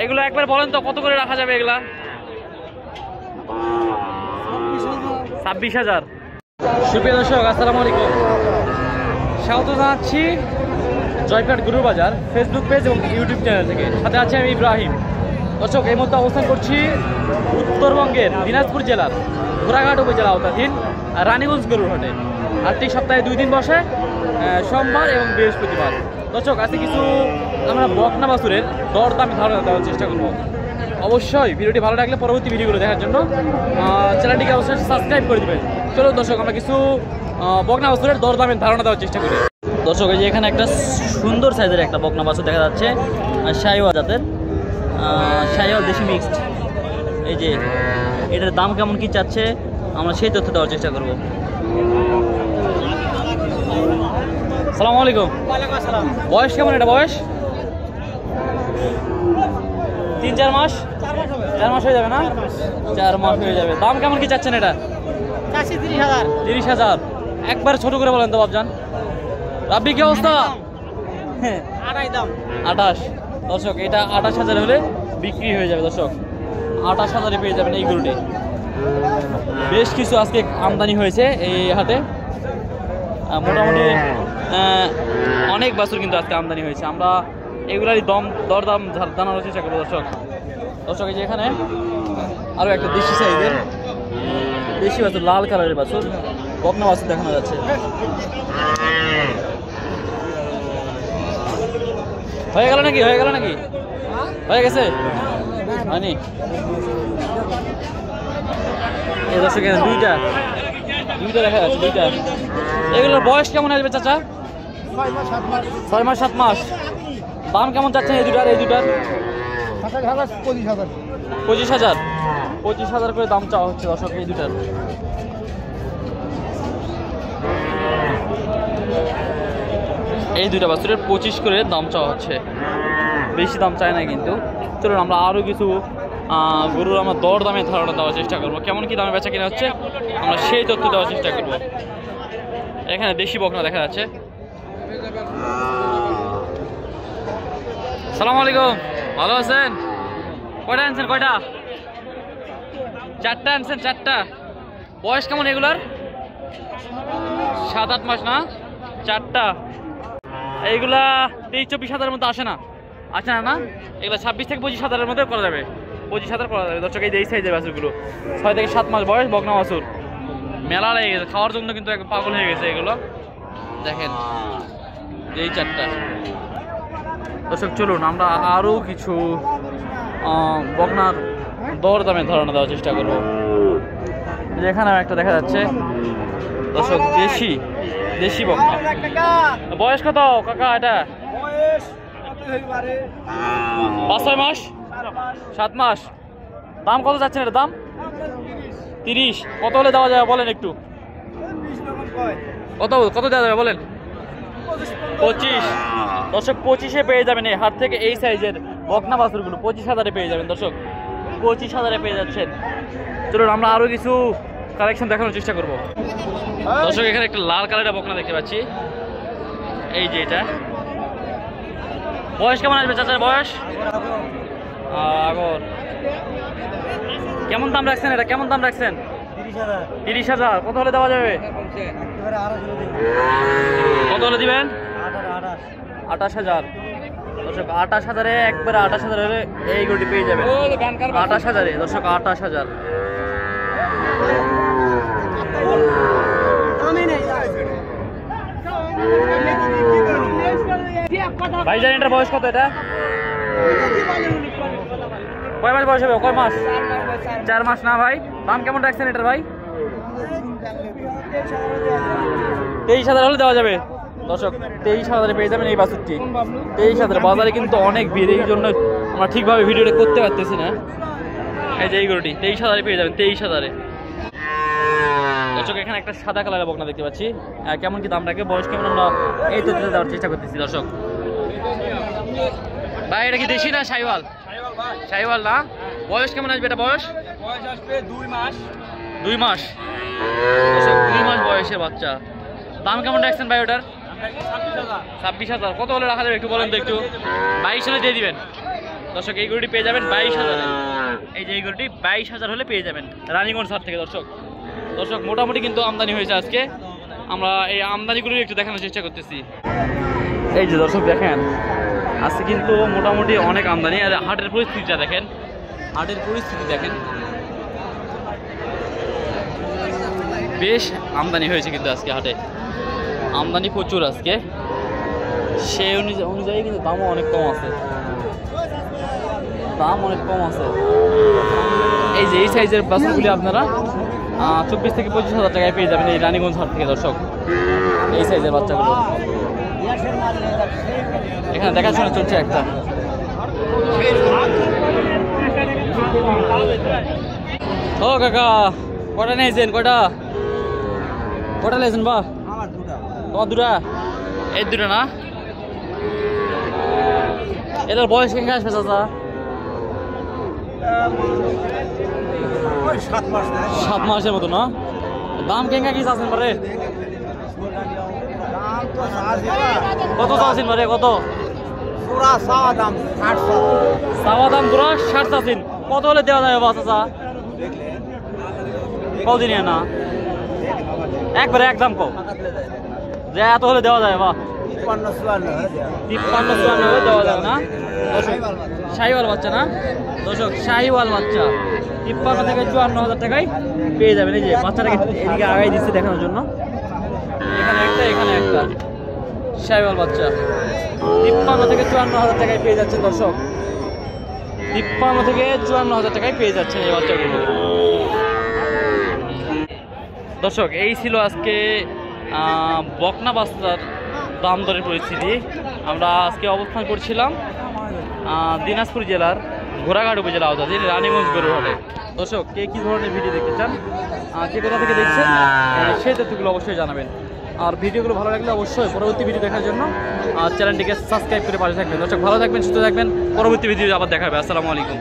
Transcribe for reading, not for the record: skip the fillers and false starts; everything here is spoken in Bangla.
এগুলো একবার বলেন তো কত করে রাখা যাবে এগুলা? 26,000। সুপ্রিয় দর্শক আসসালামু আলাইকুম, স্বাগত জানাচ্ছি জয়পুরহাট গরুর বাজার ফেসবুক পেজ এবং ইউটিউব চ্যানেল থেকে। সাথে আছে আমি ইব্রাহিম। দর্শক এই মুহূর্তে অবস্থান করছি উত্তরবঙ্গের দিনাজপুর জেলার ঘোড়াঘাট উপজেলা আওতাধীন রানীগঞ্জ গরুর হাটে। আর্থিক সপ্তাহে 2 দিন বসে, সোমবার এবং বৃহস্পতিবার। দর্শক আজকে কিছু আমরা বকনা বাছুরের দরদাম ধারণা দেওয়ার চেষ্টা করব। অবশ্যই ভিডিওটি ভালো লাগলে পরবর্তী ভিডিওগুলো দেখার জন্য চ্যানেলটিকে অবশ্যই সাবস্ক্রাইব করে দেবেন। চলো দর্শক আমরা কিছু বকনা বাছুরের দরদামের ধারণা দেওয়ার চেষ্টা করি। দর্শক এই যে এখানে একটা সুন্দর সাইজের একটা বকনা বাছুর দেখা যাচ্ছে, শাহিওয়াল জাতের, শাহিওয়াল দেশি মিক্সড। এই যে এটার দাম কেমন কি চাচ্ছে আমরা সেই তথ্য দেওয়ার চেষ্টা করব। আসসালামু আলাইকুম। বয়স কেমন এটা? বয়স 3-4 মাস? 4 মাস হয়ে যাবে না? 4 মাস হয়ে যাবে। দাম কেমন কি চাচ্ছেন এটা? 30,000। একবার ছোট করে বলেন তো বাবজান। রাব্বি কি অবস্থা? 28। দর্শক এটা 28,000 হলে বিক্রি হয়ে যাবে। দর্শক 28,000-এ পেয়ে যাবেন এই গরুটি। বেশ কিছু আজকে আমদানি হয়েছে এই হাটে, মোটামুটি অনেক বাছুর কিন্তু আজকে আমদানি হয়েছে। আমরা এগুলারই দরদাম জানানোর চেষ্টা করবো। দর্শক এই যে এখানে আরও একটা দেশি সাইজের দেশি বাছুর, লাল কালারের বাছুর, বকনা বাছুর দেখানো যাচ্ছে। হয়ে গেল নাকি? হয়ে গেছে? হয়নি? এই দর্শক এখানে দুইটা দেখা যাচ্ছে, দুইটা। এগুলোর বয়স কেমন আসবে চাচা? 6 মাস 7 মাস। দাম কেমন চাচ্ছেন এই দুটার? 25,000 করে দাম চাওয়া হচ্ছে দর্শক এই দুটার। এই দুটা বাছুরের 25 করে দাম চাওয়া হচ্ছে, বেশি দাম চায় না কিন্তু। চলুন আমরা আরও কিছু গরুর আমরা দর দামে ধারণা দেওয়ার চেষ্টা করবো, কেমন কি দামে বেচা কিনা হচ্ছে আমরা সেই তথ্য দেওয়ার চেষ্টা করবো। এখানে দেশি বকনা দেখা যাচ্ছে। আসসালামু আলাইকুম, ভালো আছেন? কয়টা আনছেন? কয়টা? 4টা আনছেন? 4টা। বয়স কেমন এগুলার? 7-8 মাস না? 4টা। এইগুলা 23-24,000-এর মধ্যে আসে না না? এগুলো 26 থেকে 25,000-এর মধ্যে করা যাবে। 25,000 করা যাবে। দর্শক এই সাইজের বাছুরগুলো 6 থেকে 7 মাস বয়স বকনা বাছুর, মেলা লেগে গেছে, খাওয়ার জন্য কিন্তু একদম পাগল হয়ে গেছে এগুলো। দেখেন এই 4টা। দর্শক চলুন আমরা আরও কিছু বকনার দর দামে ধারণা দেওয়ার চেষ্টা করবো। যেখানে একটা দেখা যাচ্ছে দর্শক দেশি বকনা। বয়স কত কাকা এটা? 5-6 মাস 7 মাস। দাম কত যাচ্ছেন এটার দাম? 30। কত হলে দেওয়া যাবে বলেন একটু? কত দেওয়া যাবে বলেন? 25। দর্শক 25-এ পেয়ে যাবেন এই হাট থেকে এই সাইজের বকনা বাছুরগুলো। 25,000-এ পেয়ে যাবেন দর্শক, 25,000-এ পেয়ে যাচ্ছেন। চলুন আমরা আরও কিছু কালেকশন দেখানোর চেষ্টা করব। দর্শক এখানে একটা লাল কালারের বকনা দেখতে পাচ্ছি, এই যে এটা। বয়স কেমন আসবে চাচার? বয়স আগর। কেমন দাম রাখছেন এটা? কেমন দাম রাখছেন? 30,000। কত হলে দেওয়া যাবে? কত হলে দিবেন? 28,000। দর্শক 28,000-এ একবারে 28,000 হলে এই গরুটি পেয়ে যাবেন 28,000-এ। দর্শক 28,000। ভাইজান এটার বয়স কত? এটা কয় মাস বয়স হবে? কয় মাস? 4 মাস না ভাই? দাম কেমন রাখছেন এটার ভাই? 23,000 হলে দেওয়া যাবে। দর্শক 23,000-এ পেয়ে যাবেন এই বাছুরটি। 23,000। বাজারে কিন্তু অনেক ভিড়, এই জন্য আমরা ঠিকভাবে ভিডিওটা করতে পারতেছি না। এই যে এই গরুটি 23,000-এ পেয়ে যাবেন, 23,000-এ। দর্শক এখানে একটা সাদা কালারের বকনা দেখতে পাচ্ছি, কেমন কি দাম রাখবে, বয়স কেমন, আমরা এই তথ্য দেওয়ার চেষ্টা করতেছি। দর্শক ভাই এটা কি দেশি না শাহিওয়াল? শাহিওয়াল না? বয়স কেমন আসবে এটা? বয়স আসবে 2 মাস। 2 মাস। 2 মাস বয়সের বাচ্চা। দাম কেমন রাখছেন ভাই ওটার? 26,000। কত হলে রাখা যাবে একটু বলেন তো? একটু 22 হলে দিয়ে দিবেন। দর্শক এই গরুটি পেয়ে যাবেন 22,000। এই যে এই গরুটি 22,000 হলে পেয়ে যাবেন রানীগঞ্জ হাট থেকে। দর্শক মোটামুটি কিন্তু আমদানি হয়েছে আজকে। আমরা এই আমদানিগুলো একটু দেখানোর চেষ্টা করতেছি। এই যে দর্শক দেখেন আজকে কিন্তু মোটামুটি অনেক আমদানি। আর হাটের পরিস্থিতিটা দেখেন, হাটের পরিস্থিতি দেখেন, বেশ আমদানি হয়েছে কিন্তু আজকে হাটে। আমদানি প্রচুর আজকে, সেই অনুযায়ী কিন্তু দামও অনেক কম আছে, দাম অনেক কম আছে। এই যে এই সাইজের বাছুরগুলি আপনারা 24 থেকে 25,000 টাকায় পেয়ে যাবেন এই রানীগঞ্জ হাট থেকে। দর্শক এই সাইজের বাচ্চাগুলো এখানে দেখাশোনা চলছে একটা। ও কাকা কটা নিয়েছেন? কটা নিয়েছেন? বা তোমার দুটা? এই দুটো না? এটার বয়স কেঙ্গা আসবে চাচা? 7 মাসের মতো না? দাম কেঙ্গা কি চাচ্ছেন পারে? কত চাচ্ছেন পারে? কত চাওয়া দাম? পুরো 60 চাচ্ছেন। কত হলে দেওয়া যাবে বা চাচা? কদিনে না একবারে একদম কম যে এত হলে দেওয়া যায়? বা 53-54 হলে দেওয়া যাবে না? শাহিওয়াল বাচ্চা না দর্শক? শাহিওয়াল বাচ্চা 53 থেকে 54,000 টাকায় পেয়ে যাবেন। এই যে বাচ্চাটাকে এদিকে আগাই দিচ্ছে দেখানোর জন্য। এখানে একটা শাহিওয়াল বাচ্চা 53 থেকে 54,000 টাকায় পেয়ে যাচ্ছেন দর্শক। 53 থেকে 54,000 টাকায় পেয়ে যাচ্ছেন এই বাচ্চাগুলো। দর্শক এই ছিল আজকে বকনা বাচ্চার দাম দরের পরিস্থিতি। আমরা আজকে অবস্থান করছিলাম দিনাজপুর জেলার ঘোড়াঘাট উপজেলা আওতাধীন রানীগঞ্জ গরুর হাটে। দর্শক কে কী ধরনের ভিডিও দেখতে চান, কে কোথা থেকে দেখছেন সেই তথ্যগুলো অবশ্যই জানাবেন। আর ভিডিওগুলো ভালো লাগলে অবশ্যই পরবর্তী ভিডিও দেখার জন্য চ্যানেলটিকে সাবস্ক্রাইব করে পাশে থাকবেন। দর্শক ভালো থাকবেন, সুস্থ থাকবেন। পরবর্তী ভিডিও আবার দেখা হবে। আসসালামু আলাইকুম।